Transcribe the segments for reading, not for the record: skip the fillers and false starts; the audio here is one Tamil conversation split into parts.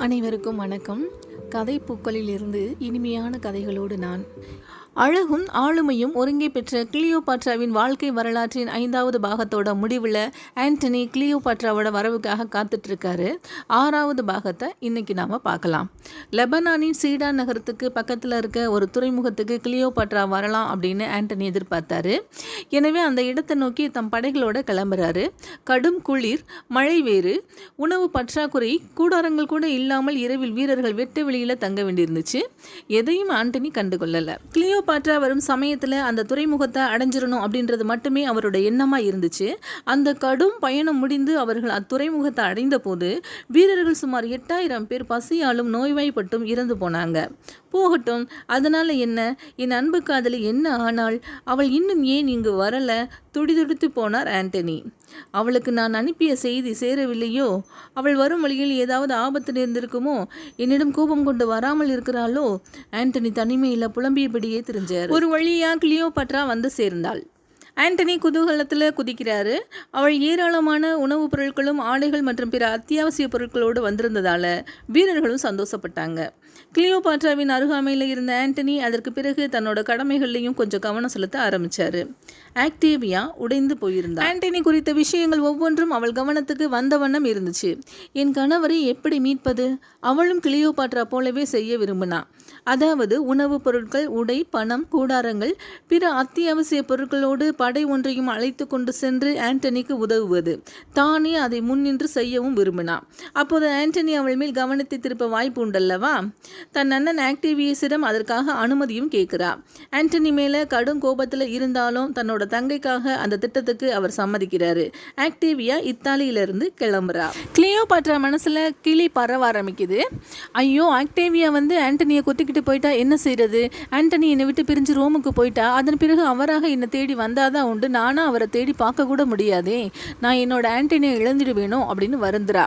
அனைவருக்கும் வணக்கம். கதை பூக்களிலிருந்து இனிமையான கதைகளோடு நான். அழகும் ஆளுமையும் ஒருங்கே பெற்ற கிளியோபாட்ராவின் வாழ்க்கை வரலாற்றின் 5வது பாகத்தோட முடிவில் ஆண்டனி கிளியோபாட்ராவோட வரவுக்காக காத்துட்ருக்காரு. 6வது பாகத்தை இன்னைக்கு நாம் பார்க்கலாம். லெபனானின் சீடான் நகரத்துக்கு பக்கத்தில் இருக்க ஒரு துறைமுகத்துக்கு கிளியோபாட்ரா வரலாம் அப்படின்னு ஆண்டனி எதிர்பார்த்தாரு. எனவே அந்த இடத்தை நோக்கி தம் படைகளோட கிளம்புறாரு. கடும் குளிர், மழை வேறு, உணவு பற்றாக்குறை, கூடாரங்கள் கூட இல்லாமல் இரவில் வீரர்கள் வெட்ட வெளியில் தங்க வேண்டியிருந்துச்சு. எதையும் ஆண்டனி கண்டுகொள்ளலை. கிளியோபாட்ரா வரும் சமயத்தில் அந்த துறைமுகத்தை அடைஞ்சிடணும் அப்படின்றது மட்டுமே அவரோட எண்ணமாக இருந்துச்சு. அந்த கடும் பயணம் முடிந்து அவர்கள் அத்துறைமுகத்தை அடைந்த போது வீரர்கள் சுமார் 8000 பேர் பசியாலும் நோய்வாய்ப்பட்டும் இறந்து போனாங்க. போகட்டும், அதனால் என்ன, என் அன்பு காதலி என்ன ஆனால், அவள் இன்னும் ஏன் இங்கு வரல? துடிதுடித்து போனார் ஆண்டனி. அவளுக்கு நான் அனுப்பிய செய்தி சேரவில்லையோ? அவள் வரும் வழியில் ஏதாவது ஆபத்து நேர்ந்திருக்குமோ? என்னிடம் கோபம் கொண்டு வராமல் இருக்கிறாளோ? ஆண்டனி தனிமையில் புலம்பியபடியே தெரிஞ்சார். ஒரு வழியா கிளியோபாட்ரா வந்து சேர்ந்தாள். ஆண்டனி குதூகலத்தில் குதிக்கிறாரு. அவள் ஏராளமான உணவுப் பொருட்களும் ஆடைகள் மற்றும் பிற அத்தியாவசிய பொருட்களோடு வந்திருந்ததால் வீரர்களும் சந்தோஷப்பட்டாங்க. கிளியோபாட்ராவின் அருகாமையில் இருந்த ஆண்டனி அதற்கு பிறகு தன்னோட கடமைகள்லையும் கொஞ்சம் கவனம் செலுத்த ஆரம்பித்தார். ஆக்டேவியா உடைந்து போயிருந்தாள். ஆண்டனி குறித்த விஷயங்கள் ஒவ்வொன்றும் அவள் கவனத்துக்கு வந்த வண்ணம் இருந்துச்சு. என் கணவரை எப்படி மீட்பது? அவளும் கிளியோபாட்ரா போலவே செய்ய விரும்பினா. அதாவது உணவுப் பொருட்கள், உடை, பணம், கூடாரங்கள், பிற அத்தியாவசிய பொருட்களோடு படை ஒன்றையும் அழைத்து கொண்டு சென்று ஆண்டனிக்கு உதவுவது. தானே அதை முன்னின்று செய்யவும் விரும்பினா. அப்போது ஆண்டனி அவள் மேல் கவனத்தை திருப்ப வாய்ப்பு உண்டல்லவா? தன் அண்ணன் ஆக்டேவியஸிடம் அதற்காக அனுமதியும் கேட்கிறா. ஆண்டனி மேலே கடும் கோபத்தில் இருந்தாலும் தன்னோட தங்கைக்காக அந்த திட்டத்துக்கு அவர் சம்மதிக்கிறாரு. ஆக்டேவியா இத்தாலியிலிருந்து கிளம்புறா. கிளியோபாட்ரா மனசில் கிளி பரவ ஆரம்பிக்குது. ஐயோ, ஆக்டேவியா வந்து ஆண்டனியை கொத்திக்கிட்டு போயிட்டா என்ன செய்யறது? ஆண்டனி என்னை விட்டு பிரிஞ்சு ரோமுக்கு போயிட்டா, அதன் பிறகு அவராக என்னை தேடி வந்தாதான் உண்டு. நானும் அவரை தேடி பார்க்க கூட முடியாதே. நான் என்னோட ஆண்டனியை இழந்துடுவேணும் அப்படின்னு வருந்துறா.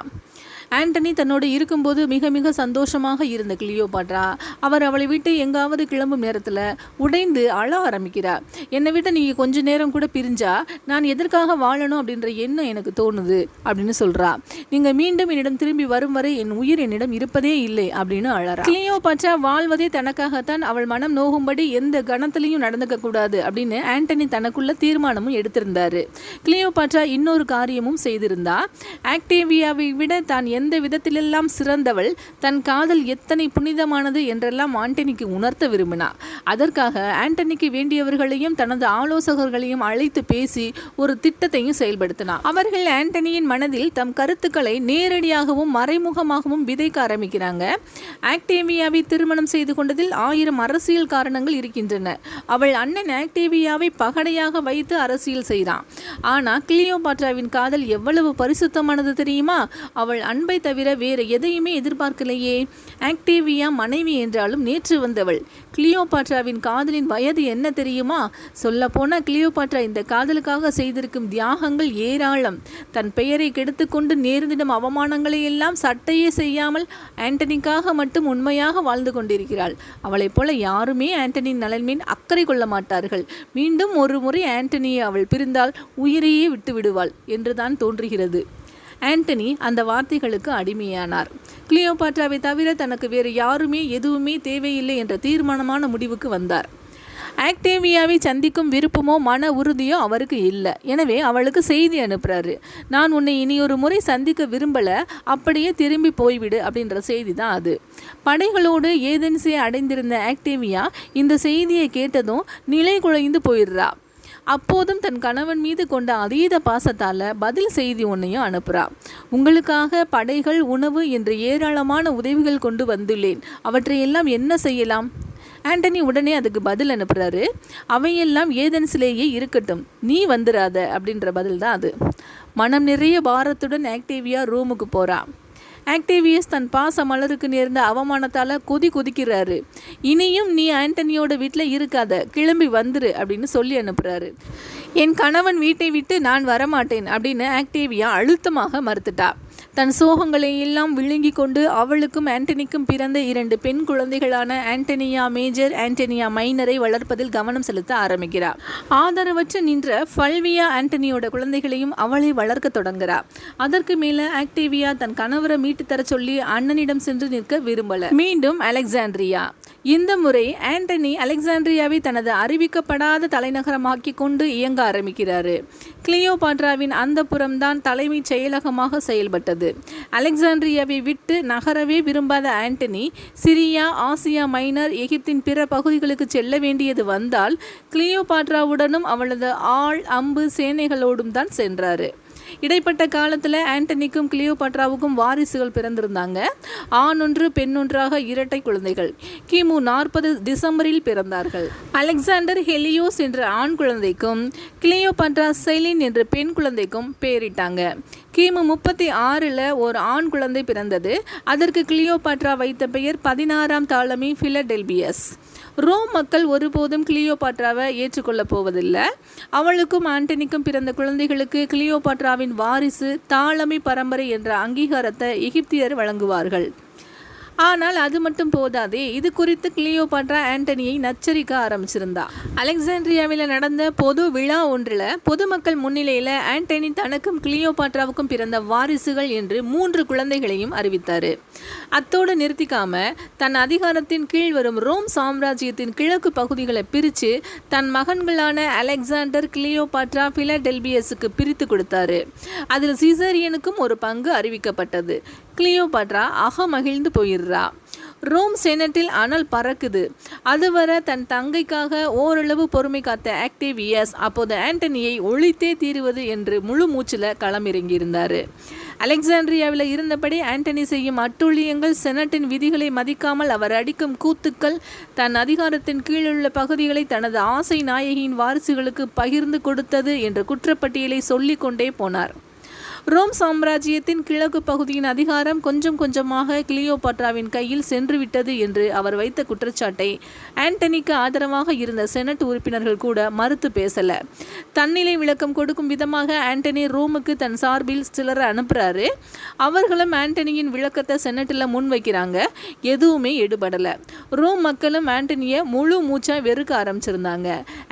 ஆண்டனி தன்னோடு இருக்கும்போது மிக மிக சந்தோஷமாக இருந்த கிளியோபாட்ரா அவர் அவளை விட்டு எங்காவது கிளம்பும் நேரத்தில் உடைந்து அழ ஆரம்பிக்கிறார். என்னை விட்டு நீங்கள் கொஞ்ச நேரம் கூட பிரிஞ்சா நான் எதற்காக வாழணும் அப்படின்ற எண்ணம் எனக்கு தோணுது அப்படின்னு சொல்கிறா. நீங்கள் மீண்டும் என்னிடம் திரும்பி வரும் வரை என் உயிர் என்னிடம் இருப்பதே இல்லை அப்படின்னு அழறா. கிளியோபாட்ரா வாழ்வதே தனக்காகத்தான், அவள் மனம் நோகும்படி எந்த கணத்திலையும் நடந்துக்க கூடாது அப்படின்னு ஆண்டனி தனக்குள்ள தீர்மானமும் எடுத்திருந்தாரு. கிளியோபாட்ரா இன்னொரு காரியமும் செய்திருந்தா. ஆக்டேவியாவை விட தான் எந்த விதத்திலெல்லாம் சிறந்தவள், தன் காதல் எத்தனை புனிதமானது என்றெல்லாம் ஆண்டனிக்கு உணர்த்த விரும்பினார். அதற்காக ஆண்டனிக்கு வேண்டியவர்களையும் தனது ஆலோசகர்களையும் அழைத்து பேசி ஒரு திட்டத்தையும் செயல்படுத்தினார். அவர்கள் ஆண்டனியின் மனதில் தம் கருத்துக்களை நேரடியாகவும் மறைமுகமாகவும் விதைக்க ஆரம்பிக்கிறாங்க. ஆக்டேவியாவை திருமணம் செய்து கொண்டதில் 1000 அரசியல் காரணங்கள் இருக்கின்றன. அவள் அண்ணன் ஆக்டேவியாவை பகடையாக வைத்து அரசியல் செய்கிறான். ஆனால் கிளியோபாட்ராவின் காதல் எவ்வளவு பரிசுத்தமானது தெரியுமா? அவள் அன்பை தவிர வேறு எதையுமே எதிர்பார்க்கலையே. ஆக்டேவியா மனைவி என்றாலும் நேற்று வந்தவள். கிளியோபாட்ராவின் காதலின் வயது என்ன தெரியுமா? சொல்லப்போனா கிளியோபாட்ரா இந்த காதலுக்காக செய்திருக்கும் தியாகங்கள் ஏராளம். தன் பெயரை கெடுத்துக்கொண்டு நேர்ந்திடும் அவமானங்களை எல்லாம் சட்டையே செய்யாமல் ஆண்டனிக்காக மட்டும் உண்மையாக வாழ்ந்து கொண்டிருக்கிறாள். அவளைப் போல யாருமே ஆண்டனியின் நலன்மேல் அக்கறை கொள்ள மாட்டார்கள். மீண்டும் ஒரு முறை ஆண்டனியை அவள் பிரிந்தால் உயிரையே விட்டு விடுவாள் என்றுதான் தோன்றுகிறது. ஆண்டனி அந்த வார்த்தைகளுக்கு அடிமையானார். கிளியோபாட்ராவை தவிர தனக்கு வேறு யாருமே எதுவுமே தேவையில்லை என்ற தீர்மானமான முடிவுக்கு வந்தார். ஆக்டேவியாவை சந்திக்கும் விருப்பமோ மன உறுதியோ அவருக்கு இல்லை. எனவே அவளுக்கு செய்தி அனுப்புகிறாரு. நான் உன்னை இனியொரு முறை சந்திக்க விரும்பலை, அப்படியே திரும்பி போய்விடு அப்படின்ற செய்தி தான் அது. படைகளோடு ஏதென்ஸை அடைந்திருந்த ஆக்டேவியா இந்த செய்தியை கேட்டதும் நிலை குலைந்து போயிடுறா. அப்போதும் தன் கணவன் மீது கொண்ட அதீத பாசத்தால் பதில் செய்தி ஒன்றையும் அனுப்புகிறா. உங்களுக்காக படைகள், உணவு என்று ஏராளமான உதவிகள் கொண்டு வந்துள்ளேன். அவற்றையெல்லாம் என்ன செய்யலாம்? ஆண்டனி உடனே அதுக்கு பதில் அனுப்புகிறாரு. அவையெல்லாம் ஏதென்ஸிலேயே இருக்கட்டும், நீ வந்துடாத அப்படின்ற பதில் தான் அது. மனம் நிறைய பாரத்துடன் ஆக்டேவியா ரூமுக்கு போகிறா. ஆக்டேவியஸ் தன் பாச மலருக்கு நேர்ந்த அவமானத்தால் கொதிக்கிறாரு. இனியும் நீ ஆண்டனியோட வீட்டில் இருக்காத, கிளம்பி வந்துரு அப்படின்னு சொல்லி அனுப்புகிறாரு. என் கணவன் வீட்டை விட்டு நான் வரமாட்டேன் அப்படின்னு ஆக்டேவியா அழுத்தமாக மறுத்துட்டா. தன் சோகங்களை எல்லாம் விழுங்கி கொண்டு அவளுக்கும் ஆண்டனிக்கும் பிறந்த 2 பெண் குழந்தைகளான ஆண்டனியா மேஜர், ஆண்டனியா மைனரை வளர்ப்பதில் கவனம் செலுத்த ஆரம்பிக்கிறார். ஆதரவற்று நின்ற ஃபல்வியா ஆண்டனியோட குழந்தைகளையும் அவளை வளர்க்க தொடங்குகிறார். அதற்கு மேல ஆக்டேவியா தன் கணவரை மீட்டு தர சொல்லி அண்ணனிடம் சென்று நிற்க விரும்பல. மீண்டும் அலெக்சாண்ட்ரியா. இந்த முறை ஆண்டனி அலெக்சாண்ட்ரியாவை தனது அறிவிக்கப்படாத தலைநகரமாக்கி கொண்டு இயங்க ஆரம்பிக்கிறாரு. கிளியோபாட்ராவின் அந்த புறம்தான் தலைமைச் செயலகமாக செயல்பட்டது. அலெக்சாண்ட்ரியாவை விட்டு நகரவே விரும்பாத ஆண்டனி சிரியா, ஆசியா மைனர், எகிப்தின் பிற பகுதிகளுக்கு செல்ல வேண்டியது வந்தால் கிளியோபாட்ராவுடனும் அவளது ஆள் அம்பு சேனைகளோடும் தான் சென்றாரு. இடைப்பட்ட காலத்தில் ஆண்டனிக்கும் கிளியோபாட்ராவுக்கும் வாரிசுகள் பிறந்திருந்தாங்க. ஆணொன்று பெண்ணொன்றாக இரட்டை குழந்தைகள் கிமு 40 டிசம்பரில் பிறந்தார்கள். அலெக்சாண்டர் ஹெலியோஸ் என்ற ஆண் குழந்தைக்கும் கிளியோபாட்ரா செலின் என்ற பெண் குழந்தைக்கும் பெயரிட்டாங்க. கிமு 36 ஒரு ஆண் குழந்தை பிறந்தது. அதற்கு கிளியோபாட்ரா வைத்த பெயர் 16ஆம் தாலமி பிலடெல்பியஸ். ரோம் மக்கள் ஒருபோதும் கிளியோபாட்ராவை ஏற்றுக்கொள்ளப் போவதில்லை. அவளுக்கும் ஆண்டனிக்கும் பிறந்த குழந்தைகளுக்கு கிளியோபாட்ராவின் வாரிசு தாலமி பரம்பரை என்ற அங்கீகாரத்தை எகிப்தியர் வழங்குவார்கள். ஆனால் அது மட்டும் போதாதே, இது குறித்து கிளியோபாட்ரா ஆண்டனியை நச்சரிக்க ஆரம்பிச்சிருந்தா. அலெக்சாண்ட்ரியாவில் நடந்த பொது விழா ஒன்றில் பொதுமக்கள் முன்னிலையில் ஆண்டனி தனக்கும் கிளியோபாட்ராவுக்கும் பிறந்த வாரிசுகள் என்று 3 குழந்தைகளையும் அறிவித்தார். அத்தோடு நிறுத்திக்காம தன் அதிகாரத்தின் கீழ் வரும் ரோம் சாம்ராஜ்யத்தின் கிழக்கு பகுதிகளை பிரித்து தன் மகன்களான அலெக்சாண்டர், கிளியோபாட்ரா, பிலடெல்பியஸுக்கு பிரித்து கொடுத்தாரு. அதில் சீசரியனுக்கும் ஒரு பங்கு அறிவிக்கப்பட்டது. கிளியோபாட்ரா அகமகிழ்ந்து போயிடுறா. ரோம் செனட்டில் அனல் பறக்குது. அதுவரை தன் தங்கைக்காக ஓரளவு பொறுமை காத்த ஆக்டேவியஸ் அப்போது ஆண்டனியை ஒழித்தே தீருவது என்று முழு மூச்சில் களமிறங்கியிருந்தார். அலெக்சாண்ட்ரியாவில் இருந்தபடி ஆண்டனி செய்யும் அட்டூழியங்கள், செனட்டின் விதிகளை மதிக்காமல் அவர் அடிக்கும் கூத்துக்கள், தன் அதிகாரத்தின் கீழுள்ள பகுதிகளை தனது ஆசை நாயகியின் வாரிசுகளுக்கு பகிர்ந்து கொடுத்தது என்ற குற்றப்பட்டியலை சொல்லிக் கொண்டே போனார். ரோம் சாம்ராஜ்யத்தின் கிழக்கு பகுதியின் அதிகாரம் கொஞ்சம் கொஞ்சமாக கிளியோபாட்ராவின் கையில் சென்றுவிட்டது என்று அவர் வைத்த குற்றச்சாட்டை ஆண்டனிக்கு ஆதரவாக இருந்த செனட் உறுப்பினர்கள் கூட மறுத்து பேசல. தன்னிலை விளக்கம் கொடுக்கும் விதமாக ஆண்டனி ரோமுக்கு தன் சார்பில் சிலரை அனுப்புறாரு. அவர்களும் ஆண்டனியின் விளக்கத்தை செனட்டில் முன்வைக்கிறாங்க. எதுவுமே எடுபடலை. ரோம் மக்களும் ஆண்டனியை முழு மூச்சா வெறுக்க ஆரம்பிச்சிருந்தாங்க.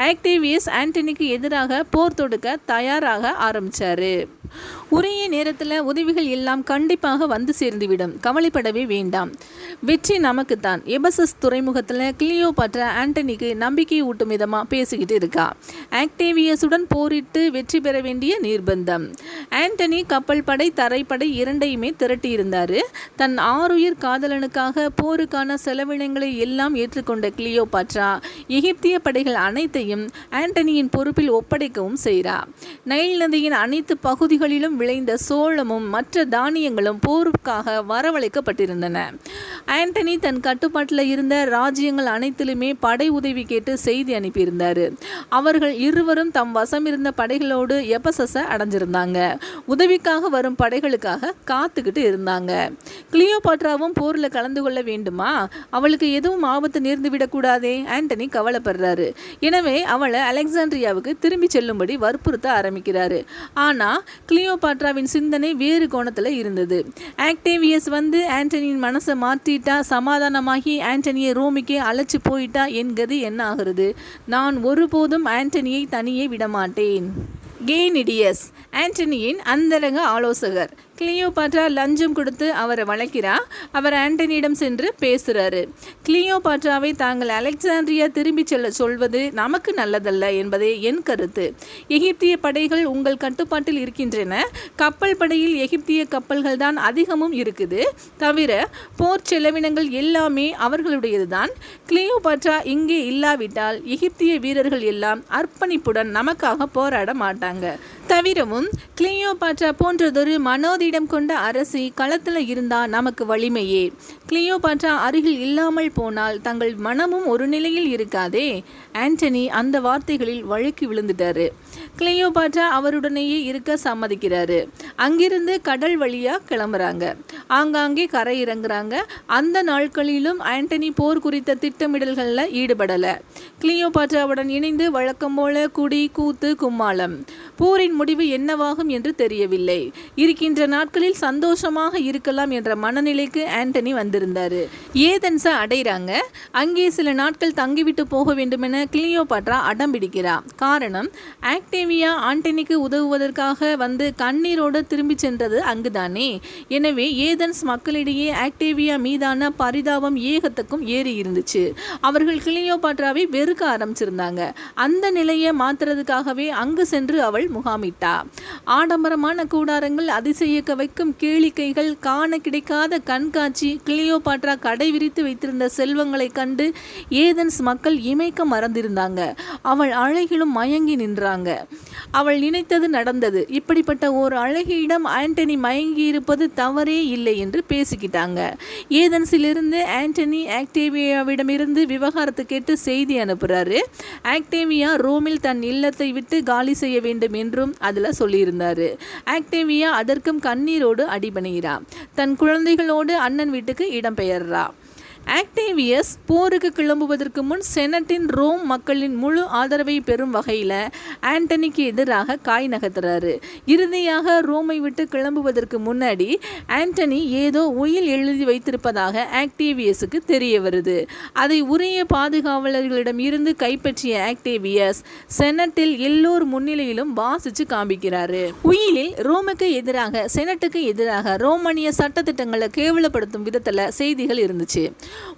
ஆக்டேவியஸ் ஆண்டனிக்கு எதிராக போர் தொடுக்க தயாராக ஆரம்பிச்சாரு. உரிய நேரத்தில் உதவிகள் எல்லாம் கண்டிப்பாக வந்து சேர்ந்துவிடும், கவலைப்படவே வேண்டாம். வெற்றி நமக்குத்தான். எபசஸ் துறைமுகத்தில் கிளியோபாட்ரா ஆண்டனிக்கு நம்பிக்கை ஊட்டும் விதமாக பேசிக்கிட்டு இருக்கா. ஆக்டேவியஸுடன் போரிட்டு வெற்றி பெற வேண்டிய நிர்பந்தம். ஆண்டனி கப்பல் படை, தரைப்படை இரண்டையுமே திரட்டியிருந்தார். தன் ஆருயிர் காதலனுக்காக போருக்கான செலவினங்களை எல்லாம் ஏற்றுக்கொண்ட கிளியோபாட்ரா எகிப்திய படைகள் அனைத்தையும் ஆண்டனியின் பொறுப்பில் ஒப்படைக்கவும் செய்கிறார். நைல் நதியின் அனைத்து பகுதிகளிலும் விளைந்த சோளமும் மற்ற தானியங்களும் போருக்காக வரவழைக்கப்பட்டிருந்தன. ஆண்டனி தன் கட்டுப்பாட்டில் இருந்த ராஜ்யங்கள் அனைத்திலுமே படை உதவி கேட்டு செய்தி அனுப்பியிருந்தார். அவர்கள் இருவரும் தம் வசம் இருந்த படைகளோடு எபசஸை அடைஞ்சிருந்தாங்க. உதவிக்காக வரும் படைகளுக்காக காத்துக்கிட்டு இருந்தாங்க. கிளியோபாட்ராவும் போரில் கலந்து கொள்ள வேண்டுமா? அவளுக்கு எதுவும் ஆபத்து நேர்ந்து விடக்கூடாதே. ஆண்டனி கவலைப்படுறாரு. எனவே அவளை அலெக்சாண்ட்ரியாவுக்கு திரும்பி செல்லும்படி வற்புறுத்த ஆரம்பிக்கிறாரு. ஆனால் கிளியோபாட்ராவின் சிந்தனை வேறு கோணத்தில் இருந்தது. ஆக்டேவியஸ் வந்து ஆண்டனியின் மனசை மாற்றிட்டா, சமாதானமாகி ஆண்டனியை ரோமிக்கே அழைச்சி போயிட்டா என் கதி என்ன ஆகிறது? நான் ஒருபோதும் ஆண்டனியை தனியே விடமாட்டேன். கெய்னிடியஸ் ஆண்டனியின் அந்தரங்க ஆலோசகர். கிளியோபாட்ரா லஞ்சம் கொடுத்து அவரை வளைக்கிறார். அவர் ஆண்டனியிடம் சென்று பேசுகிறாரு. கிளியோபாட்ராவை தாங்கள் அலெக்சாண்ட்ரியா திரும்பி செல்ல சொல்வது நமக்கு நல்லதல்ல என்பதே என் கருத்து. எகிப்திய படைகள் உங்கள் கட்டுப்பாட்டில் இருக்கின்றன. கப்பல் படையில் எகிப்திய கப்பல்கள் தான் அதிகமும் இருக்குது. தவிர போர் செலவினங்கள் எல்லாமே அவர்களுடையது தான். கிளியோபாட்ரா இங்கே இல்லாவிட்டால் எகிப்திய வீரர்கள் எல்லாம் அர்ப்பணிப்புடன் நமக்காக போராட மாட்டாங்க. தவிரவும் கிளியோபாட்ரா போன்றதொரு மனோதிடம் கொண்ட அரசி களத்தில் இருந்தால் நமக்கு வலிமையே. கிளியோபாட்ரா அருகில் இல்லாமல் போனால் தங்கள் மனமும் ஒரு நிலையில் இருக்காதே. ஆண்டனி அந்த வார்த்தைகளில் வழுக்கி விழுந்துட்டாரு. கிளியோபாட்ரா அவருடனேயே இருக்க சம்மதிக்கிறாரு. அங்கிருந்து கடல் வழியா கிளம்புறாங்க. ஆங்காங்கே கரை இறங்குறாங்க. அந்த நாட்களிலும் ஆண்டனி போர் குறித்த திட்டமிடல்களில் ஈடுபடல. கிளியோபாட்ராவுடன் இணைந்து வழக்கம் போல குடி, கூத்து, கும்மாளம். போரின் முடிவு என்னவாகும் என்று தெரியவில்லை. இருக்கின்ற நாட்களில் சந்தோஷமாக இருக்கலாம் என்ற மனநிலைக்கு ஆண்டனி வந்திருந்தாரு. ஏதென்ஸை அடைகிறாங்க. அங்கே சில நாட்கள் தங்கிவிட்டு போக வேண்டுமென கிளியோபாட்ரா அடம் பிடிக்கிறார். காரணம், ஆக்டேவியா ஆண்டனிக்கு உதவுவதற்காக வந்து கண்ணீரோடு திரும்பி சென்றது அங்குதானே. எனவே ஏதென்ஸ் மக்களிடையே ஆக்டேவியா மீதான பரிதாபம் ஏகத்துக்கும் ஏறி இருந்துச்சு. அவர்கள் கிளியோபாட்ராவை வெறுக்க ஆரம்பிச்சிருந்தாங்க. அந்த நிலையை மாற்றுறதுக்காகவே அங்கு சென்று அவள் முகாமிட்டா. ஆடம்பரமான கூடாரங்கள், அதிசயிக்க வைக்கும் கேளிக்கைகள், காண கிடைக்காத கண்காட்சி, கிளியோபாட்ரா கடை விரித்து வைத்திருந்த செல்வங்களை கண்டு ஏதென்ஸ் மக்கள் இமைக்க மறந்திருந்தாங்க. அவள் அழகிலும் மயங்கி நின்றாங்க. அவள் நினைத்தது நடந்தது. இப்படிப்பட்ட ஒரு அழகியிடம் ஆண்டனி மயங்கி இருப்பது தவறே இல்லை என்று பேசிக்கிட்டாங்க. ஏதென்ஸிலிருந்து ஆண்டனி ஆக்டேவியாவிடமிருந்து விவகாரத்தை கேட்டு செய்தி அனுப்புறாரு. ஆக்டேவியா ரோமில் தன் இல்லத்தை விட்டு காலி செய்ய வேண்டும் என்றும் அதில் சொல்லியிருந்தாரு. ஆக்டேவியா அதற்கும் கண்ணீரோடு அடிபணிகிறா. தன் குழந்தைகளோடு அண்ணன் வீட்டுக்கு இடம்பெயர்றா. ஆக்டேவியஸ் போருக்கு கிளம்புவதற்கு முன் செனட்டின் ரோம் மக்களின் முழு ஆதரவை பெறும் வகையில் ஆண்டனிக்கு எதிராக காய் நகர்த்துறாரு. இறுதியாக ரோமை விட்டு கிளம்புவதற்கு முன்னாடி ஆண்டனி ஏதோ உயில் எழுதி வைத்திருப்பதாக ஆக்டேவியஸுக்கு தெரிய வருது. அதை உரிய பாதுகாவலர்களிடம் இருந்து கைப்பற்றிய ஆக்டேவியஸ் செனட்டில் எல்லோர் முன்னிலையிலும் வாசித்து காண்பிக்கிறாரு. உயிலில் ரோமுக்கு எதிராக, செனட்டுக்கு எதிராக ரோமானிய சட்டத்திட்டங்களை கேவலப்படுத்தும் விதத்தில் செய்திகள் இருந்துச்சு.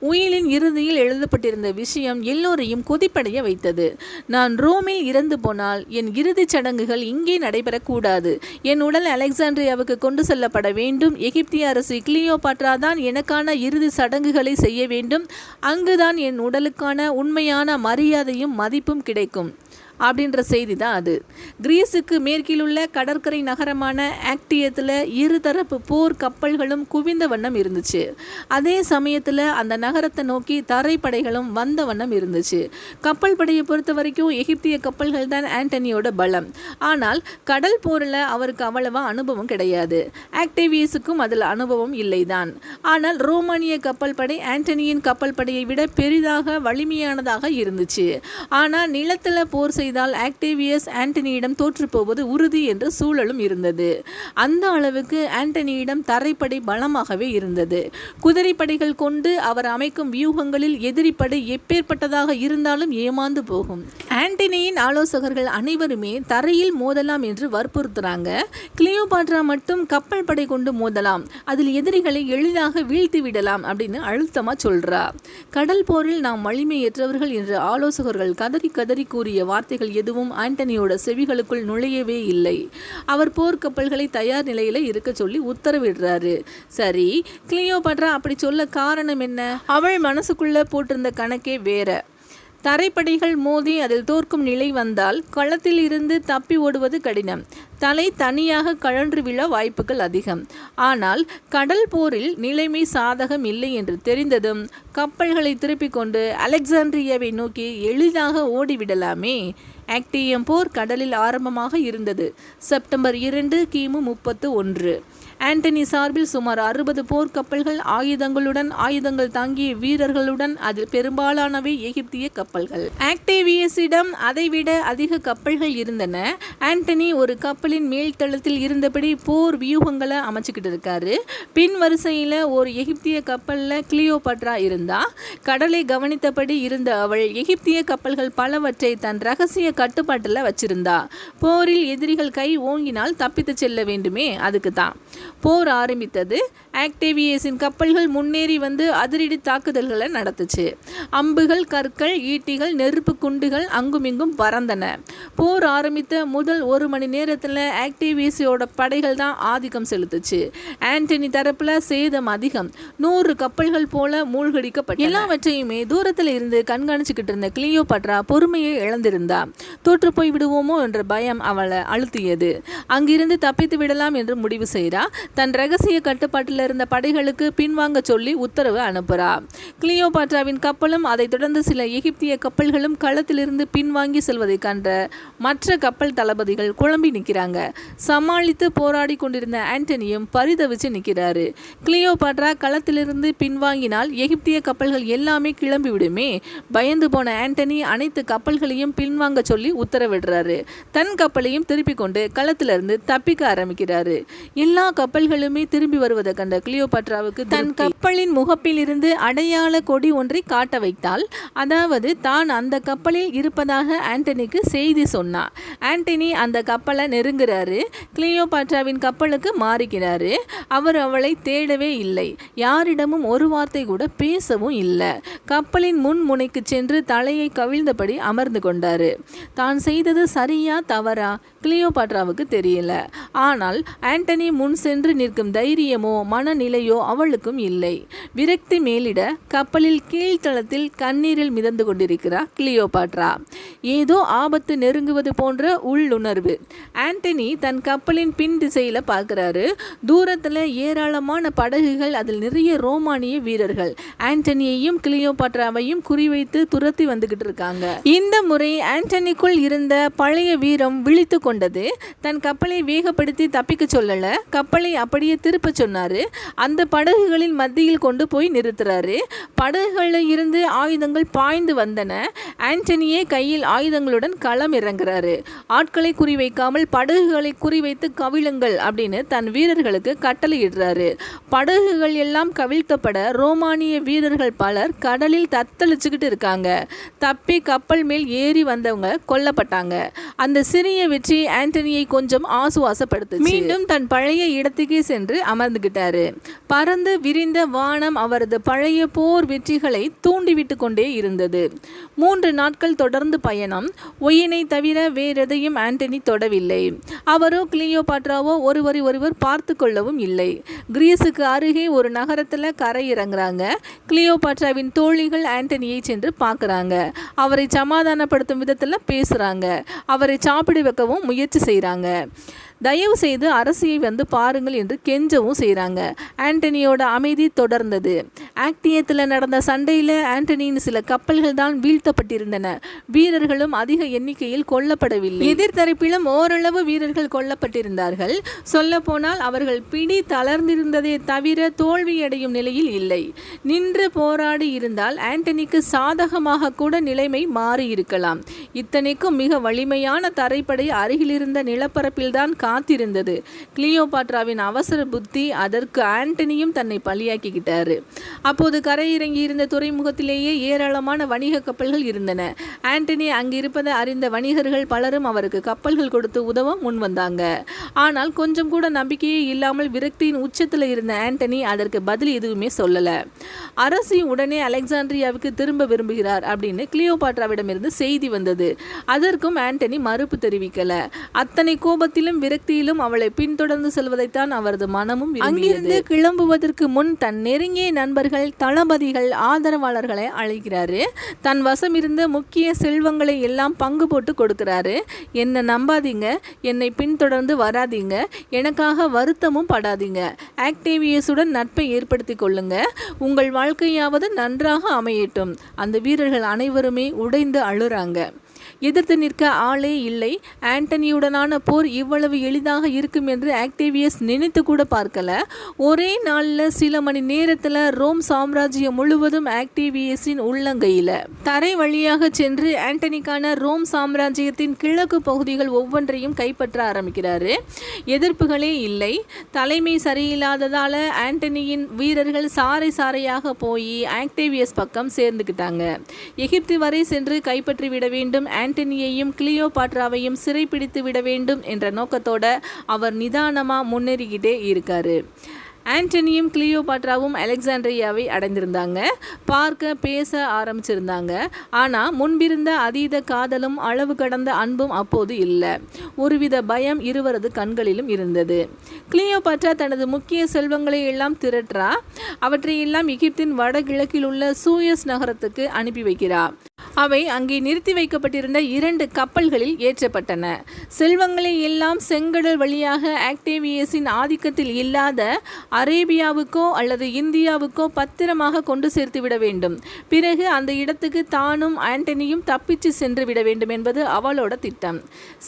உயிலின் இறுதியில் எழுதப்பட்டிருந்த விஷயம் எல்லோரையும் கொதிப்படைய வைத்தது. நான் ரோமில் இறந்து போனால் என் இறுதிச் சடங்குகள் இங்கே நடைபெறக்கூடாது. என் உடல் அலெக்சாண்ட்ரியாவுக்கு கொண்டு செல்லப்பட வேண்டும். எகிப்திய அரசி கிளியோபாட்ரா தான் எனக்கான இறுதி சடங்குகளை செய்ய வேண்டும். அங்குதான் என் உடலுக்கான உண்மையான மரியாதையும் மதிப்பும் கிடைக்கும் அப்படின்ற செய்தி தான் அது. கிரீஸுக்கு மேற்கிலுள்ள கடற்கரை நகரமான ஆக்டியத்தில் இருதரப்பு போர் கப்பல்களும் குவிந்த வண்ணம் இருந்துச்சு. அதே சமயத்தில் அந்த நகரத்தை நோக்கி தரைப்படைகளும் வந்த வண்ணம் இருந்துச்சு. கப்பல் படையை பொறுத்த வரைக்கும் எகிப்திய கப்பல்கள் தான் ஆண்டனியோட பலம். ஆனால் கடல் போரில் அவருக்கு அவ்வளவா அனுபவம் கிடையாது. ஆக்டேவியஸுக்கும் அதில் அனுபவம் இல்லைதான். ஆனால் ரோமானிய கப்பல் படை ஆண்டனியின் கப்பல் படையை விட பெரிதாக வலிமையானதாக இருந்துச்சு. ஆனால் நிலத்தில் போர் செய்தால் ஆக்டேவியஸ் ஆண்டனியிடம் தோற்றுப்போவது உறுதி என்ற சூழலும் இருந்தது. அந்த அளவுக்கு ஆண்டனியிடம் தரைப்படை பலமாகவே இருந்தது. குதிரைப்படைகள் கொண்டு அவர் அமைக்கும் வியூகங்களில் எதிரிப்படை எப்பேற்பட்டதாக இருந்தாலும் ஏமாந்து போகும். ஆண்டனியின் ஆலோசகர்கள் அனைவருமே தரையில் மோதலாம் என்று வற்புறுத்துறாங்க. கிளியோபாட்ரா மட்டும் கப்பல் படை கொண்டு மோதலாம், அதில் எதிரிகளை எளிதாக வீழ்த்தி விடலாம் அப்படின்னு அழுத்தமா சொல்றா. கடல் போரில் நாம் வலிமையற்றவர்கள் என்று ஆலோசகர்கள் கதறி கதறி கூறிய வார்த்தைகள் எதுவும் ஆண்டனியோட செவிகளுக்குள் நுழையவே இல்லை. அவர் போர்க்கப்பல்களை தயார் நிலையில இருக்க சொல்லி உத்தரவிடுறாரு. சரி, கிளியோபாட்ரா அப்படி சொல்ல காரணம் என்ன? அவள் மனசுக்குள்ள போட்டிருந்த கணக்கே வேற. தரைப்படைகள் மோதி அதில் தோற்கும் நிலை வந்தால் களத்தில் இருந்து தப்பி ஓடுவது கடினம். தலை தனியாக கழன்று விழ வாய்ப்புகள் அதிகம். ஆனால் கடல் போரில் நிலைமை சாதகம் இல்லை என்று தெரிந்ததும் கப்பல்களை திருப்பிக் கொண்டு அலெக்சாண்ட்ரியாவை நோக்கி எளிதாக ஓடிவிடலாமே. ஆக்டியம் போர் கடலில் ஆரம்பமாக இருந்தது. செப்டம்பர் 2 கிமு 31. ஆண்டனி சார்பில் சுமார் 60 போர்க்கப்பல்கள் ஆயுதங்கள் தாங்கிய வீரர்களுடன், அதில் பெரும்பாலானவை எகிப்திய கப்பல்கள். ஆக்டேவியஸிடம் அதைவிட அதிக கப்பல்கள் இருந்தன. ஆண்டனி ஒரு கப்பலின் மேல்தளத்தில் இருந்தபடி போர் வியூகங்களை அமைச்சுக்கிட்டு இருக்காரு. பின் வரிசையில் ஒரு எகிப்திய கப்பலில் கிளியோபாட்ரா இருந்தா. கடலை கவனித்தபடி இருந்த அவள் எகிப்திய கப்பல்கள் பலவற்றை தன் ரகசிய கட்டுப்பாட்டில் வச்சிருந்தா. போரில் எதிரிகள் கை ஓங்கினால் தப்பித்து செல்ல வேண்டுமே, அதுக்கு தான் போர் ஆரம்பித்தது. ஆக்டேவியஸின் கப்பல்கள் முன்னேறி வந்து அதிரடி தாக்குதல்களை நடத்துச்சு. அம்புகள், கற்கள், ஈட்டிகள், நெருப்பு குண்டுகள் அங்குமிங்கும் பறந்தன. போர் ஆரம்பித்த முதல் 1 மணி நேரத்தில் ஆக்டேவியஸோட படைகள் தான் ஆதிக்கம் செலுத்துச்சு. ஆண்டனி தரப்புல சேதம் அதிகம். 100 கப்பல்கள் போல மூழ்கடிக்கப்பட்ட. எல்லாவற்றையுமே தூரத்தில் இருந்து கண்காணிச்சுக்கிட்டு இருந்த கிளியோபாட்ரா பொறுமையை இழந்திருந்தா. தோற்று போய் விடுவோமோ என்ற பயம் அவளை அழுத்தியது. அங்கிருந்து தப்பித்து விடலாம் என்று முடிவு செய்கிறா. தன் ரகசிய கட்டுப்பாட்டில் இருந்த படைகளுக்கு பின்வாங்க சொல்லி உத்தரவு அனுப்புகிறா. கிளியோபாட்ராவின் கப்பலும் அதைத் தொடர்ந்து சில எகிப்திய கப்பல்களும் களத்திலிருந்து பின்வாங்கி செல்வதை கண்ட மற்ற கப்பல் தளபதிகள் குழம்பி நிற்கிறாங்க. சமாளித்து போராடி கொண்டிருந்த ஆண்டனியும் பரிதவிச்சு நிற்கிறாரு. கிளியோபாட்ரா களத்திலிருந்து பின்வாங்கினால் எகிப்திய கப்பல்கள் எல்லாமே கிளம்பி விடுமே. பயந்து போன ஆண்டனி அனைத்து கப்பல்களையும் பின்வாங்க சொல்லி உத்தரவிடுறாரு. தன் கப்பலையும் திருப்பி கொண்டு களத்திலிருந்து தப்பிக்க ஆரம்பிக்கிறாரு. எல்லா கப்பல்களுமே திரும்பி வருவதை கண்ட கிளியோபாட்ராவுக்கு தன் கப்பலின் முகப்பில் இருந்து அடையாள கொடி ஒன்றை காட்ட வைத்தாள். அதாவது தான் அந்த கப்பலில் இருப்பதாக ஆண்டனிக்கு செய்தி சொன்னா. ஆண்டனி அந்த கப்பலை நெருங்குறாரு. கிளியோபாட்ராவின் கப்பலுக்கு மாறுகிறாரு. அவர் அவளை தேடவே இல்லை. யாரிடமும் ஒரு வார்த்தை கூட பேசவும் இல்லை. கப்பலின் முன் முனைக்கு சென்று தலையை கவிழ்ந்தபடி அமர்ந்து கொண்டாரு. தான் செய்தது சரியா தவறா கிளியோபாட்ராவுக்கு தெரியல. ஆனால் ஆண்டனி முன் சென்று நிற்கும் தைரியமோ மனநிலையோ அவளுக்கும் இல்லை. விரக்தி மேலிட கப்பலில் கீழ்த்தளத்தில் கண்ணீரில் மிதந்து கொண்டிருக்கிறார் கிளியோபாட்ரா. ஏதோ ஆபத்து நெருங்குவது போன்ற உள்ளுணர்வு. ஆண்டனி தன் கப்பலின் பின் திசையில பார்க்கிறாரு. தூரத்துல ஏராளமான படகுகள், அதில் நிறைய ரோமானிய வீரர்கள் ஆண்டனியையும் கிளியோபாட்ராவையும் குறிவைத்து துரத்தி வந்துகிட்டு இருக்காங்க. இந்த முறை ஆண்டனிக்குள் இருந்த பழைய வீரம் விழித்து கொண்டது. தன் கப்பலை வேகப்படுத்தி தப்பிக்க சொல்லல, கப்பலை அப்படியே திருப்ப சொன்னாரு. அந்த படகுகளின் மத்தியில் கொண்டு போய் நிறுத்துறாரு. படகுகளில் இருந்து ஆயுதங்கள் பாய்ந்து வந்தன. ஆண்டனியே கையில் ஆயுதங்களுடன் களம் இறங்குறாரு. ஆட்களை குறிவைக்காமல் படகுகளை குறிவைத்து கவிழுங்கள் அப்படின்னு தன் வீரர்களுக்கு கட்டளையிடுறாரு. படகுகள் எல்லாம் கவிழ்க்கப்பட ரோமானிய வீரர்கள் பலர் கடலில் தத்தளிச்சுக்கிட்டு இருக்காங்க. தப்பி கப்பல் மேல் ஏறி வந்தவங்க கொல்லப்பட்டாங்க. அந்த சிறிய வெற்றி ஆண்டனியை கொஞ்சம் ஆசுவாசப்படுத்துச்சு. மீண்டும் தன் பழைய இடத்துக்கே சென்று அமர்ந்துகிட்டாரு. பறந்து விரிந்த வானம் அவரது பழைய போர் வெற்றிகளை தூண்டிவிட்டு கொண்டே இருந்தது. 3 நாட்கள் தொடர்ந்து பயணம். ஒயினை தவிர வேறெதையும் ஆண்டனி தொடவில்லை. அவரோ கிளியோபாட்ராவோ ஒருவரை ஒருவர் பார்த்து கொள்ளவும் இல்லை. கிரீஸுக்கு அருகே ஒரு நகரத்தில் கரை இறங்குறாங்க. கிளியோபாட்ராவின் தோழிகள் ஆண்டனியை சென்று பார்க்குறாங்க. அவரை சமாதானப்படுத்தும் விதத்தில் பேசுகிறாங்க. அவரை சாப்பிட வைக்கவும் முயற்சி செய்கிறாங்க. தயவு செய்து அரசியை வந்து பாருங்கள் என்று கெஞ்சவும் செய்கிறாங்க. ஆண்டனியோட அமைதி தொடர்ந்தது. ஆக்டியத்தில் நடந்த சண்டையில் ஆண்டனியின் சில கப்பல்கள் தான் வீழ்த்தப்பட்டிருந்தன. வீரர்களும் அதிக எண்ணிக்கையில் கொல்லப்படவில்லை. எதிர்த்தரப்பிலும் ஓரளவு வீரர்கள் கொல்லப்பட்டிருந்தார்கள். சொல்லப்போனால் அவர்கள் பிடி தளர்ந்திருந்ததே தவிர தோல்வியடையும் நிலையில் இல்லை. நின்று போராடி இருந்தால் ஆண்டனிக்கு சாதகமாக கூட நிலைமை மாறி இருக்கலாம். இத்தனைக்கும் மிக வலிமையான தரைப்படை அருகிலிருந்த நிலப்பரப்பில்தான் காத்திருந்தது. கிளியோபாட்ராவின் அவசர புத்தி அதற்கு ஆண்டனியும் தன்னை பலியாக்கிக்கிட்டாரு. அப்போது கரையிறங்கி இருந்த துறைமுகத்திலேயே ஏராளமான வணிக கப்பல்கள் இருந்தன. ஆண்டனி அங்கு இருப்பதை அறிந்த வணிகர்கள் பலரும் அவருக்கு கப்பல்கள் கொடுத்து உதவ முன் வந்தாங்க. ஆனால் கொஞ்சம் கூட நம்பிக்கையே இல்லாமல் விரக்தியின் உச்சத்தில் இருந்த ஆண்டனி அதற்கு பதில் எதுவுமே சொல்லல. அரசி உடனே அலெக்சாண்ட்ரியாவுக்கு திரும்ப விரும்புகிறார் அப்படின்னு கிளியோபாட்ராவிடமிருந்து செய்தி வந்தது. அதற்கும் ஆண்டனி மறுப்பு தெரிவிக்கல. அத்தனை கோபத்திலும் விரக்தியிலும் அவளை பின்தொடர்ந்து செல்வதைத்தான் அவரது மனமும் அங்கிருந்து கிளம்புவதற்கு முன் தன் நெருங்கிய நண்பர்கள், தளபதிகள், ஆதரவாளர்களை அழைக்கிறாரு. தன் வசம் இருந்த முக்கிய செல்வங்களை எல்லாம் பங்கு போட்டு கொடுக்கிறாரு. என்னை நம்பாதீங்க, என்னை பின்தொடர்ந்து வராதீங்க, எனக்காக வருத்தமும் படாதீங்க, ஆக்டேவியஸுடன் நட்பை ஏற்படுத்தி கொள்ளுங்க, உங்கள் வாழ்க்கையாவது நன்றாக அமையட்டும். அந்த வீரர்கள் அனைவருமே உடைந்து அழுறாங்க. எதிர்த்து நிற்க ஆளே இல்லை. ஆண்டனியுடனான போர் இவ்வளவு எளிதாக இருக்கும் என்று ஆக்டேவியஸ் நினைத்து கூட பார்க்கல. ஒரே நாளில் சில மணி நேரத்தில் ரோம் சாம்ராஜ்யம் முழுவதும் ஆக்டேவியஸின் உள்ளங்கையில். தரை வழியாக சென்று ஆண்டனிக்கான ரோம் சாம்ராஜ்யத்தின் கிழக்கு பகுதிகள் ஒவ்வொன்றையும் கைப்பற்ற ஆரம்பிக்கிறாரு. எதிர்ப்புகளே இல்லை. தலைமை சரியில்லாததால் ஆண்டனியின் வீரர்கள் சாறை சாறையாக போய் ஆக்டேவியஸ் பக்கம் சேர்ந்துக்கிட்டாங்க. எகிப்து வரை சென்று கைப்பற்றி விட வேண்டும், ஆண்டனியையும் கிளியோபாட்ராவையும் சிறைப்பிடித்து விட வேண்டும் என்ற நோக்கத்தோட அவர் நிதானமா முன்னேறிக்கிட்டே இருக்காரு. ஆண்டனியும் கிளியோபாட்ராவும் அலெக்சாண்ட்ரியாவை அடைந்திருந்தாங்க. பார்க்க பேச ஆரம்பிச்சிருந்தாங்க. ஆனால் முன்பிருந்த அதீத காதலும் அளவு கடந்த அன்பும் அப்போது இல்லை. ஒருவித பயம் இருவரது கண்களிலும் இருந்தது. கிளியோபாட்ரா தனது முக்கிய செல்வங்களை எல்லாம் திரட்டுறா. அவற்றையெல்லாம் எகிப்தின் வடகிழக்கில் உள்ள சூயஸ் நகரத்துக்கு அனுப்பி வைக்கிறார். அவை அங்கே நிறுத்தி வைக்கப்பட்டிருந்த 2 கப்பல்களில் ஏற்றப்பட்டன. செல்வங்களை எல்லாம் செங்கடல் வழியாக ஆக்டேவியஸின் ஆதிக்கத்தில் இல்லாத அரேபியாவுக்கோ அல்லது இந்தியாவுக்கோ பத்திரமாக கொண்டு சேர்த்துவிட வேண்டும். பிறகு அந்த இடத்துக்கு தானும் ஆண்டனியும் தப்பிச்சு சென்று விட வேண்டும் என்பது அவளோட திட்டம்.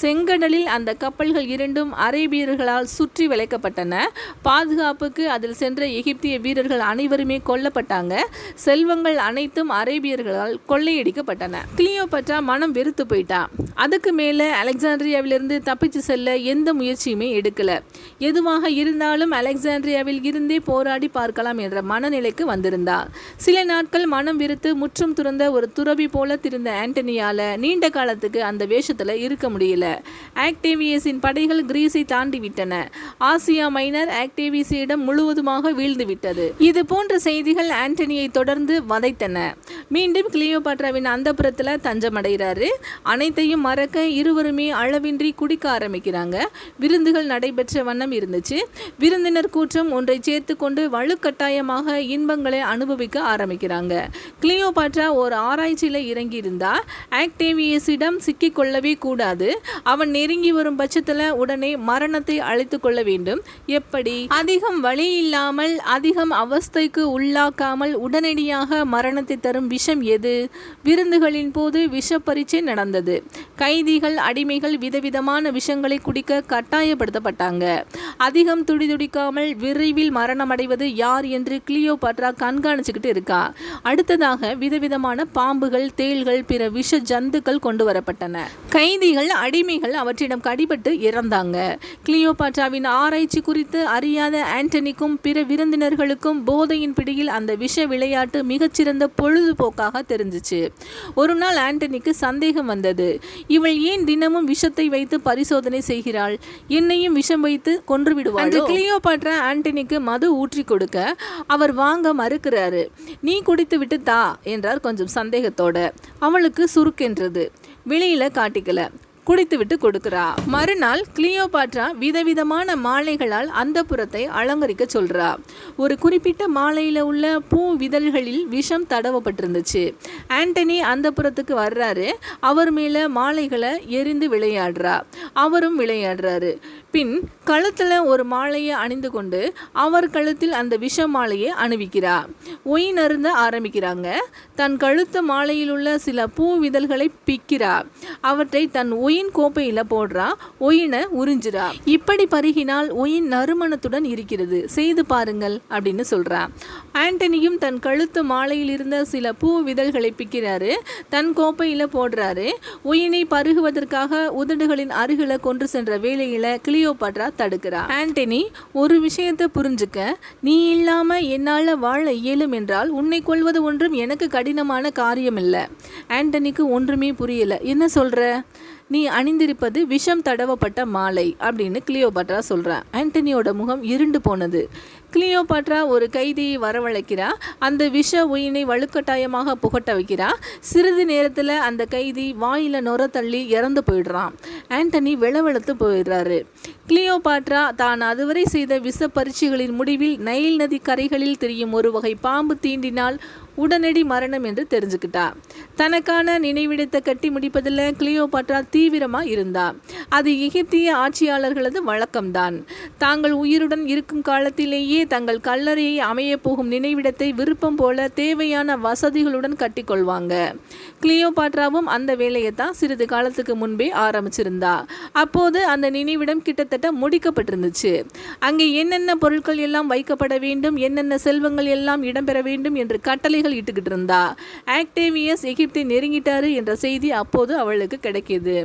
செங்கடலில் அந்த கப்பல்கள் 2ம் அரேபியர்களால் சுற்றி வளைக்கப்பட்டன. பாதுகாப்புக்கு அதில் சென்ற எகிப்திய வீரர்கள் அனைவருமே கொல்லப்பட்டாங்க. செல்வங்கள் அனைத்தும் அரேபியர்களால் கொள்ளையடிக்கப்பட்டன. கிளியோபாட்ரா மனம் வெறுத்து போயிட்டா. அதுக்கு மேலே அலெக்சாண்ட்ரியாவிலிருந்து தப்பிச்சு செல்ல எந்த முயற்சியுமே எடுக்கல. எதுவாக இருந்தாலும் அலெக்சாண்ட்ரியாவில் இருந்தே போராடி பார்க்கலாம் என்ற மனநிலைக்கு வந்திருந்தா. சில நாட்கள் மனம் வெறுத்து முற்றும் துறந்த ஒரு துறவி போல திரிந்த ஆண்டனியால நீண்ட காலத்துக்கு அந்த வேஷத்துல இருக்க முடியல. ஆக்டேவியஸின் படைகள் கிரீஸை தாண்டி விட்டன. ஆசியா மைனர் ஆக்டேவியஸிடம் முழுவதுமாக வீழ்ந்து விட்டது. இது போன்ற செய்திகள் ஆண்டனியை தொடர்ந்து வதைத்தன. மீண்டும் கிளியோபாட்ராவின் அந்தப்புறத்தில் தஞ்சமடைகிறாரு. அனைத்தையும் மறக்க இருவருமே அளவின்றி குடிக்க ஆரம்பிக்கிறாங்க. விருந்துகள் நடைபெற்ற வண்ணம் இருந்துச்சு. விருந்தினர் கூற்றம் ஒன்றை சேர்த்து கொண்டு வலுக்கட்டாயமாக இன்பங்களை அனுபவிக்க ஆரம்பிக்கிறாங்க. கிளியோபாட்ரா ஒரு ஆராய்ச்சியில் இறங்கி இருந்தா. ஆக்டேவியஸிடம் சிக்கிக்கொள்ளவே கூடாது. அவன் நெருங்கி வரும் பட்சத்தில் உடனே மரணத்தை அழைத்து கொள்ள வேண்டும். எப்படி? அதிகம் வலி இல்லாமல் அதிகம் அவஸ்தைக்கு உள்ளாக்காமல் உடனடியாக மரணத்தை தரும் விஷம் எது? விருந்துகளின் போது விஷ பரீட்சை நடந்தது. கைதிகள் அடிமைகள் விதவிதமான விஷங்களை குடிக்க கட்டாயப்படுத்தப்பட்டாங்க. அதிகம் துடிதுடிக்காமல் விரைவில் மரணம் அடைவது யார் என்று கிளியோபாட்ரா கண்காணிச்சுக்கிட்டு இருக்கா. அடுத்ததாக விதவிதமான பாம்புகள், தேள்கள், பிற விஷ ஜந்துக்கள் கொண்டு வரப்பட்டன. கைதிகள் அடிமைகள் அவற்றிடம் கடிபட்டு இறந்தாங்க. கிளியோபாட்ராவின் ஆராய்ச்சி குறித்து அறியாத ஆண்டனிக்கும் பிற விருந்தினர்களுக்கும் போதையின் பிடியில் அந்த விஷ விளையாட்டு மிகச்சிறந்த பொழுதுபோக்காக தெரிஞ்சிச்சு. ஒரு நாள் ஆண்டனிக்கு சந்தேகம் வந்தது. இவள் ஏன் தினமும் விஷத்தை வைத்து பரிசோதனை செய்கிறாள்? என்னையும் விஷம் வைத்து கொன்று விடுவாள். கிளியோபாட்ரா ஆண்டனிக்கு மது ஊற்றி கொடுக்க அவர் வாங்க மறுக்கிறாரு. நீ குடித்து விட்டு தா என்றார் கொஞ்சம் சந்தேகத்தோட. அவளுக்கு சுருக்கென்றது. வெளியில காட்டிக்கல. குடித்துவிட்டு கொடுக்கிறா. மறுநாள் கிளியோபாட்ரா விதவிதமான மாலைகளால் அந்த புறத்தை அலங்கரிக்க சொல்றா. ஒரு குறிப்பிட்ட மாலையில உள்ள பூ விதழ்களில் விஷம் தடவப்பட்டிருந்துச்சு. ஆண்டனி அந்த புறத்துக்கு வர்றாரு. அவர் மேல மாலைகளை எரிந்து விளையாடுறா. அவரும் விளையாடுறாரு. பின் கழுத்துல ஒரு மாலையை அணிந்து கொண்டு அவர் கழுத்தில் அந்த விஷ மாலையை அணிவிக்கிறா. ஒயின் அருந்த ஆரம்பிக்கிறாங்க. தன் கழுத்து மாலையில் உள்ள சில பூ விதழ்களை பிக்கிறா. அவற்றை தன் ஒயின் கோப்பையில போடுறா. ஒயினை உறிஞ்சிரா. இப்படி பருகினால் ஒயின் நறுமணத்துடன் இருக்கிறது, செய்து பாருங்கள் அப்படின்னு சொல்றா. ஆண்டனியும் தன் கழுத்து மாலையில் இருந்த சில பூ விதழ்களை பிக்கிறாரு. தன் கோப்பையில போடுறாரு. ஒயினை பருகுவதற்காக உதடுகளின் அருகில கொண்டு சென்ற வேளையில கிளியோபாட்ரா தடுக்கிறா. ஆண்டனி, ஒரு விஷயத்தை புரிஞ்சுக்க. நீ இல்லாம என்னால வாழ இயலும் என்றால் உன்னை கொள்வது ஒன்றும் எனக்கு கடினமான காரியம் இல்லை. ஆண்டனிக்கு ஒன்றுமே புரியல. என்ன சொல்ற? நீ அணிந்திருப்பது விஷம் தடவப்பட்ட மாலை அப்படின்னு கிளியோபாட்ரா சொல்கிறான். ஆண்டனியோட முகம் இருண்டு போனது. கிளியோபாட்ரா ஒரு கைதியை வரவழைக்கிறா. அந்த விஷ ஒயினை வலுக்கட்டாயமாக புகட்ட வைக்கிறா. சிறிது நேரத்தில் அந்த கைதி வாயில நொர தள்ளி இறந்து போயிடுறான். ஆண்டனி வெளவெளுத்து போயிடுறாரு. கிளியோபாட்ரா தான் அதுவரை செய்த விஷ பரீட்சைகளின் முடிவில் நைல் நதி கரைகளில் தெரியும் ஒரு வகை பாம்பு தீண்டினால் உடனடி மரணம் என்று தெரிஞ்சுக்கிட்டா. தனக்கான நினைவிடத்தை கட்டி முடிப்பதில் கிளியோபாட்ரா தீவிரமாக இருந்தா. அது எகிப்திய ஆட்சியாளர்களது வழக்கம்தான். தாங்கள் உயிருடன் இருக்கும் காலத்திலேயே தங்கள் கல்லறையை அமைய போகும் நினைவிடத்தை விருப்பம் போல தேவையான வசதிகளுடன் கட்டிக்கொள்வாங்க. கிளியோபாட்ராவும் அந்த வேலையை தான் சிறிது காலத்துக்கு முன்பே ஆரம்பிச்சிருந்தா. அப்போது அந்த நினைவிடம் கிட்டத்தட்ட முடிக்கப்பட்டிருந்துச்சு. அங்கே என்னென்ன பொருட்கள் எல்லாம் வைக்கப்பட வேண்டும், என்னென்ன செல்வங்கள் எல்லாம் இடம்பெற வேண்டும் என்று கட்டளைகள் இட்டுக்கிட்டு இருந்தா. ஆக்டேவியஸ் எகிப்தை நெருங்கிட்டாரு என்ற செய்தி அப்போது அவளுக்கு கிடைக்கிது.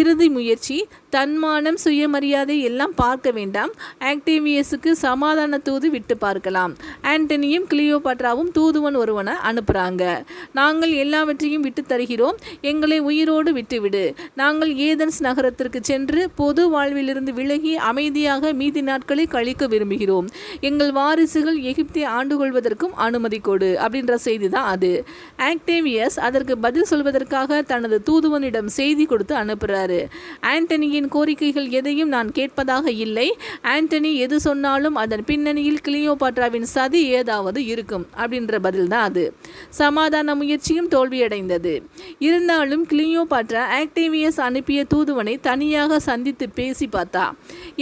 இறுதி முயற்சி. தன்மானம், சுயமரியாதை எல்லாம் பார்க்க வேண்டாம். ஆக்டேவியஸுக்கு சமாதான தூது விட்டு பார்க்கலாம். ஆண்டனியும் கிளியோபாட்ராவும் தூதுவன் ஒருவனை அனுப்புறாங்க. நாங்கள் எல்லாவற்றையும் விட்டு தருகிறோம். எங்களை உயிரோடு விட்டுவிடு. நாங்கள் ஏதென்ஸ் நகரத்திற்கு சென்று பொது வாழ்விலிருந்து விலகி அமைதியாக மீதி நாட்களை கழிக்க விரும்புகிறோம். எங்கள் வாரிசுகள் எகிப்தை ஆண்டு கொள்வதற்கும் அனுமதி கொடு அப்படின்ற செய்தி தான் அது. ஆக்டேவியஸ் அதற்கு பதில் சொல்வதற்காக தனது தூதுவனிடம் செய்தி கொடுத்து அனுப்புறாரு. ஆண்டனியின் ஆண்டனியின் கோரிக்கைகள் எதையும் நான் கேட்பதாக இல்லை. ஆண்டனி எது சொன்னாலும் அதன் பின்னணியில் கிளியோபாட்ராவின் சதி ஏதாவது இருக்கும் அப்படின்ற பதில் தான் அது. சமாதான முயற்சியும் தோல்வியடைந்தது. இருந்தாலும் கிளியோபாட்ரா ஆக்டேவியஸ் அனுப்பிய தூதுவனை தனியாக சந்தித்து பேசி பார்த்தா.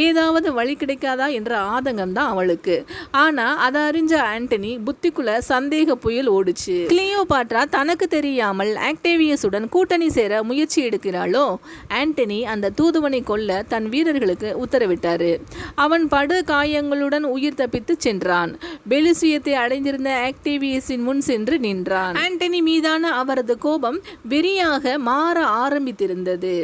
ஏதாவது வழி கிடைக்காதா என்ற ஆதங்கம் தான் அவளுக்கு. ஆனா அதை அறிஞ்ச ஆண்டனி புத்திக்குள்ள சந்தேக புயல் ஓடுச்சு. கிளியோபாட்ரா தனக்கு தெரியாமல் ஆக்டேவியஸுடன் கூட்டணி சேர முயற்சி எடுக்கிறாளோ. ஆண்டனி அந்த தூதுவனை கொல்ல தன் வீரர்களுக்கு உத்தரவிட்டாரு. அவன் படு காயங்களுடன் உயிர் தப்பித்து சென்றான். பெலிசியத்தை அடைந்திருந்த ஆக்டேவியஸின் முன் சென்று நின்றான். ஆண்டனி மீதான அவரது கோபம் வெறியாக மாற ஆரம்பித்திருந்தது.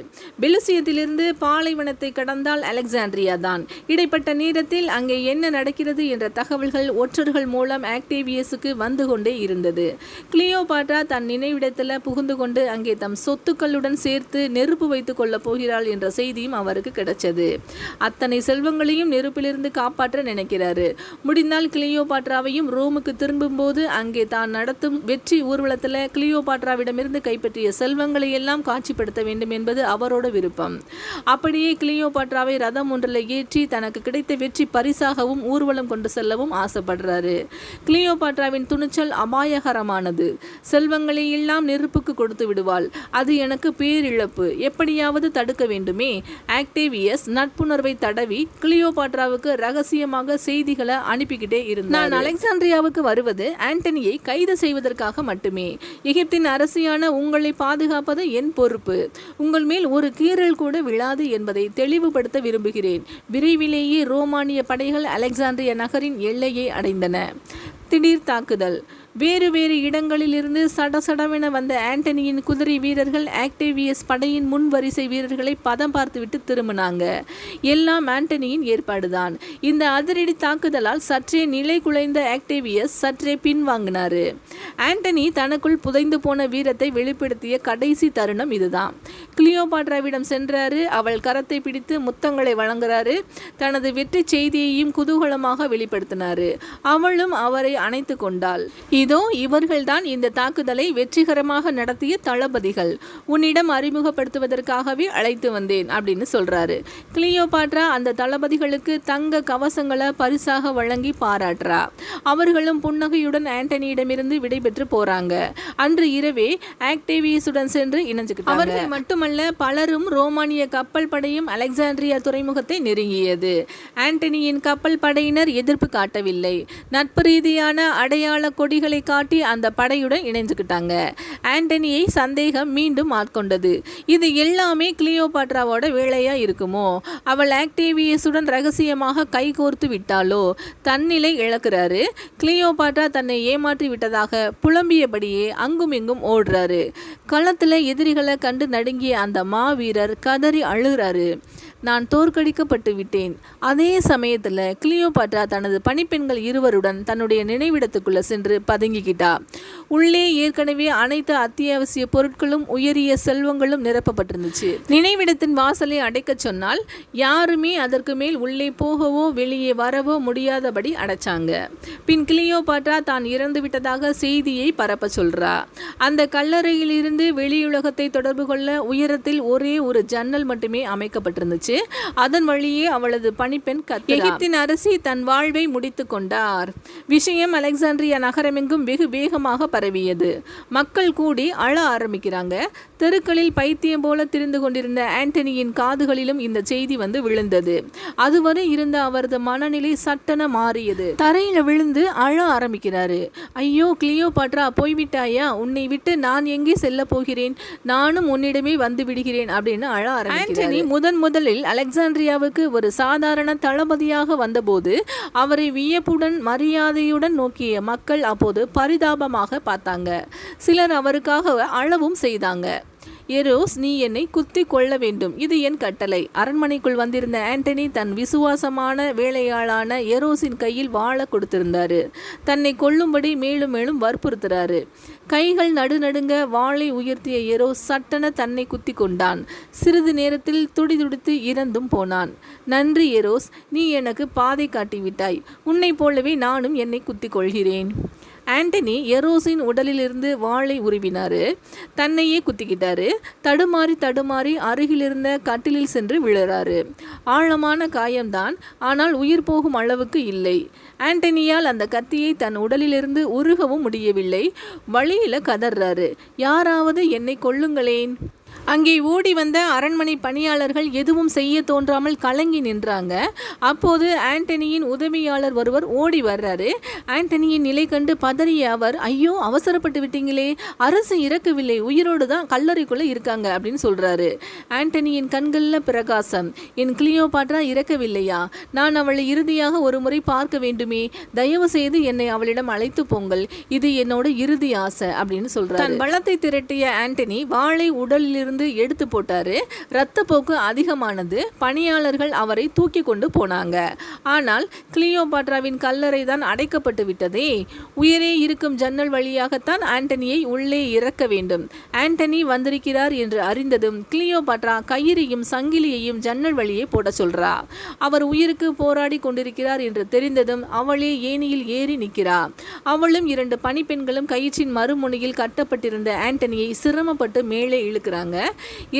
பெலிசியத்திலிருந்து பாலைவனத்தை கடந்தால் அலெக்சாண்ட்ரியா தான். இடைப்பட்ட நேரத்தில் அங்கே என்ன நடக்கிறது என்ற தகவல்கள் ஒற்றர்கள் மூலம் ஆக்டேவியஸுக்கு வந்து கொண்டே இருந்தது. கிளியோபாட்ரா தன் நினைவிடத்தில் புகுந்து கொண்டு அங்கே தம் சொத்துக்களுடன் சேர்த்து நெருப்பு வைத்துக் கொள்ளப் போகிறாள் என்ற செய்தியும் அவருக்கு கிடைச்சது. அத்தனை செல்வங்களையும் நெருப்பிலிருந்து காப்பாற்ற நினைக்கிறாரு. முடிந்தால் கிளியோபாட்ராவையும் ரோமுக்கு திரும்பும்போது அங்கே தான் நடத்தும் வெற்றி ஊர்வலத்தில் கிளியோபாட்ராவிடமிருந்து கைப்பற்றிய செல்வங்களை எல்லாம் காட்சிப்படுத்த வேண்டும் என்பது அவரோட விருப்பம். அப்படியே கிளியோபாட்ராவை ரதம் ஒன்றில் ஏற்றி தனக்கு கிடைத்த வெற்றி பரிசாகவும் ஊர்வலம் கொண்டு செல்லவும் ஆசைப்படுறாரு. கிளியோபாட்ராவின் துணிச்சல் அபாயகரமானது. செல்வங்களை எல்லாம் நெருப்புக்கு கொடுத்து விடுவாள். அது எனக்கு பேரிழப்பு. எப்படியாவது தடுக்க வேண்டுமே. ஆக்டேவியஸ் நட்புணர்வை தடவி கிளியோபாட்ராவுக்கு ரகசியமாக செய்திகளை அனுப்பிக்கிட்டே இருந்தார். நான் அலெக்சாண்ட்ரியாவுக்கு வருவது ஆண்டனியை கைது செய்வதற்காக மட்டுமே. எகிப்தின் அரசியான உங்களை பாதுகாப்பது என் பொறுப்பு. உங்கள் மேல் ஒரு கீறல் கூட விழாது என்பதை தெளிவுபடுத்த விரும்புகிறேன். விரைவிலேயே ரோமானிய படைகள் அலெக்சாண்ட்ரியா நகரின் எல்லையை அடைந்தன. திடீர் தாக்குதல். வேறு வேறு இடங்களிலிருந்து சடசடவென வந்த ஆண்டனியின் குதிரை வீரர்கள் ஆக்டேவியஸ் படையின் முன் வரிசை வீரர்களை பதம் பார்த்துவிட்டு திரும்பினாங்க. எல்லாம் ஆண்டனியின் ஏற்பாடுதான். இந்த அதிரடி தாக்குதலால் சற்றே நிலை குலைந்த ஆக்டேவியஸ் சற்றே பின்வாங்கினாரு. ஆண்டனி தனக்குள் புதைந்து போன வீரத்தை வெளிப்படுத்திய கடைசி தருணம் இதுதான். கிளியோபாட்ராவிடம் சென்றாரு. அவள் கரத்தை பிடித்து முத்தங்களை வழங்குறாரு. தனது வெற்றி செய்தியையும் குதூகலமாக வெளிப்படுத்தினாரு. அவளும் அவரை அணைத்து கொண்டாள். இதோ இவர்கள்தான் இந்த தாக்குதலை வெற்றிகரமாக நடத்திய தளபதிகள். உன்னிடம் அறிமுகப்படுத்துவதற்காகவே அழைத்து வந்தேன் அப்படின்னு சொல்றாரு. கிளியோபாட்ரா அந்த தளபதிகளுக்கு தங்க கவசங்களை பரிசாக வழங்கி பாராட்டுறா. அவர்களும் புன்னகையுடன் ஆண்டனியிடமிருந்து விடைபெற்று போறாங்க. அன்று இரவே ஆக்டேவியஸுடன் சென்று இணைஞ்சுக்கிட்டாங்க. அவர்கள் மட்டுமல்ல, பலரும் ரோமானிய கப்பல் படையும் அலெக்சாண்ட்ரியா துறைமுகத்தை நெருங்கியது. ஆண்டனியின் கப்பல் படையினர் எதிர்ப்பு காட்டவில்லை. நட்பு ரீதியான அடையாள கொடிகளை காட்டி அந்த படையுடன் இணைஞ்சுக்கிட்டாங்க. ஆண்டனியை சந்தேகம் மீண்டும் ஆட்கொண்டது. இது எல்லாமே கிளியோபாட்ராவோட வேலையா இருக்குமோ? அவள் ஆக்டேவியஸுடன் ரகசியமாக கைகோர்த்து விட்டாலோ? தன்னிலை இழக்கிறாரு. கிளியோபாட்ரா தன்னை ஏமாற்றி விட்டதாக புலம்பியபடியே அங்கும் இங்கும் ஓடுறாரு. களத்தில் எதிரிகளை கண்டு நடுங்கிய அந்த மாவீரர் கதறி அழுகிறாரு. நான் தோற்கடிக்கப்பட்டு விட்டேன். அதே சமயத்தில் கிளியோபாட்ரா தனது பணிப்பெண்கள் இருவருடன் தன்னுடைய நினைவிடத்துக்குள்ள சென்று பதுங்கிக்கிட்டா. உள்ளே ஏற்கனவே அனைத்து அத்தியாவசிய பொருட்களும் உயரிய செல்வங்களும் நிரப்பப்பட்டிருந்துச்சு. நினைவிடத்தின் வாசலை அடைக்க சொன்னால் யாருமே அதற்கு மேல் உள்ளே போகவோ வெளியே வரவோ முடியாதபடி அடைச்சாங்க. பின் கிளியோபாட்ரா தான் இறந்து விட்டதாக செய்தியை பரப்ப சொல்றா. அந்த கல்லறையில் இருந்து வெளியுலகத்தை தொடர்பு கொள்ள உயரத்தில் ஒரே ஒரு ஜன்னல் மட்டுமே அமைக்கப்பட்டிருந்துச்சு. அதன் வழியே அவளது பணிப்பெண் எகிப்தின் அரசி தன் வாழ்வை முடித்து கொண்டார். விஷயம் அலெக்சாண்ட்ரியா நகரமெங்கும் வெகு வேகமாக பரவியது. மக்கள் கூடி அழ ஆரம்பிக்கிறாங்க. தெருக்களில் பைத்தியம் போல திரிந்து கொண்டிருந்த ஆண்டனியின் காதுகளிலும் இந்த செய்தி வந்து விழுந்தது. அதுவரை இருந்த அவரது மனநிலை சட்டென மாறியது. தரையில விழுந்து அழ ஆரம்பிக்கிறாரு. ஐயோ கிளியோபாட்ரா, போய்விட்டாயா? உன்னை விட்டு நான் எங்கே செல்ல போகிறேன்? நானும் உன்னிடமே வந்து விடுகிறேன் அப்படின்னு அழ ஆரம்பிக்கிறார். ஆண்டனி முதலில் அலெக்சாண்ட்ரியாவுக்கு ஒரு சாதாரண தளபதியாக வந்தபோது அவரை வியப்புடன் மரியாதையுடன் நோக்கிய மக்கள் அப்போது பரிதாபமாக பார்த்தாங்க. சிலர் அவருக்காக அழவும் செய்தாங்க. எரோஸ், நீ என்னை குத்தி கொள்ள வேண்டும், இது என் கட்டளை. அரண்மனைக்குள் வந்திருந்த ஆண்டனி தன் விசுவாசமான வேலையாளான எரோஸின் கையில் வாழ கொடுத்திருந்தாரு. தன்னை கொல்லும்படி மேலும் மேலும் வற்புறுத்துறாரு. கைகள் நடுநடுங்க வாளை உயர்த்திய எரோஸ் சட்டென தன்னை குத்தி கொண்டான். சிறிது நேரத்தில் துடிதுடித்து இறந்தும் போனான். நன்றி எரோஸ், நீ எனக்கு பாதை காட்டிவிட்டாய். உன்னை போலவே நானும் என்னை குத்தி கொள்கிறேன். ஆண்டனி எரோஸின் உடலிலிருந்து வாளை உருவினாரு. தன்னையே குத்திக்கிட்டாரு. தடுமாறி அருகிலிருந்த கட்டிலில் சென்று விழுறாரு. ஆழமான காயம்தான், ஆனால் உயிர் போகும் அளவுக்கு இல்லை. ஆண்டனியால் அந்த கத்தியை தன் உடலிலிருந்து உருகவும் முடியவில்லை. வழியில கதறாரு, யாராவது என்னை கொல்லுங்களேன். அங்கே ஓடி வந்த அரண்மனை பணியாளர்கள் எதுவும் செய்ய தோன்றாமல் கலங்கி நின்றாங்க. அப்போது ஆண்டனியின் உதவியாளர் ஒருவர் ஓடி வர்றாரு. ஆண்டனியின் நிலை கண்டு பதறிய அவர், ஐயோ அவசரப்பட்டு விட்டீங்களே, அரசு இறக்கவில்லை, உயிரோடு தான் கல்லறைக்குள்ளே இருக்காங்க அப்படின்னு சொல்றாரு. ஆண்டனியின் கண்களில் பிரகாசம். என் கிளியோபாட்ரா இறக்கவில்லையா? நான் அவளை இறுதியாக ஒரு முறை பார்க்க வேண்டுமே, தயவு செய்து என்னை அவளிடம் அழைத்து போங்கள், இது என்னோட இறுதி ஆசை அப்படின்னு சொல்றாரு. தன் பலத்தை திரட்டிய ஆண்டனி வாளை உடலிலிருந்து எடுத்து போட்டாரு. இரத்தப்போக்கு அதிகமானது. பணியாளர்கள் அவரை தூக்கி கொண்டு போனாங்க. ஆனால் கிளியோபாட்ராவின் கல்லறை தான் அடைக்கப்பட்டு விட்டதே. உயிரே இருக்கும் ஜன்னல் வழியாகத்தான் ஆண்டனியை உள்ளே இறக்க வேண்டும். ஆண்டனி வந்திருக்கிறார் என்று அறிந்ததும் கிளியோபாட்ரா கயிறையும் சங்கிலியையும் ஜன்னல் வழியே போட சொல்றா. அவர் உயிருக்கு போராடி கொண்டிருக்கிறார் என்று தெரிந்ததும் அவளே ஏணியில் ஏறி நிற்கிறார். அவளும் 2 பணிப்பெண்களும் கயிற்றின் மறுமுனையில் கட்டப்பட்டிருந்த ஆண்டனியை சிரமப்பட்டு மேலே இழுக்கிறாங்க.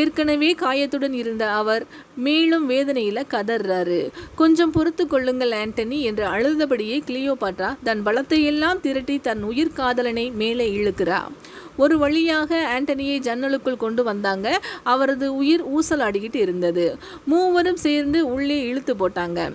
ஏற்கனவே காயத்துடன் இருந்த அவர் மேலும் வேதனையில கதறாரு. கொஞ்சம் பொறுத்து கொள்ளுங்கள் ஆண்டனி என்று அழுதபடியே கிளியோபாட்ரா தன் பலத்தை எல்லாம் திரட்டி தன் உயிர் காதலனை மேலே இழுக்கிறார். ஒரு வழியாக ஆண்டனியை ஜன்னலுக்குள் கொண்டு வந்தாங்க. அவரது உயிர் ஊசலாடிக்கிட்டு இருந்தது. மூவரும் சேர்ந்து உள்ளே இழுத்து போட்டாங்க.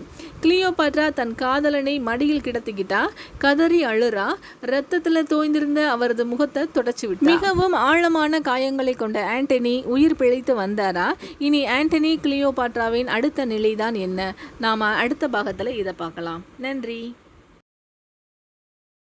கிளியோபாட்ரா தன் காதலனை மடியில் கிடத்திக்கிட்டா. கதறி அழுறா. இரத்தத்துல தோய்ந்திருந்த அவரது முகத்தை தொடச்சு விட்டா. மிகவும் ஆழமான காயங்களை கொண்ட ஆண்டனி உயிர் பிழைத்து வந்தாரா? இனி ஆண்டனி கிளியோபாட்ராவின் அடுத்த நிலைதான் என்ன? நாம அடுத்த பாகத்துல இதை பார்க்கலாம். நன்றி.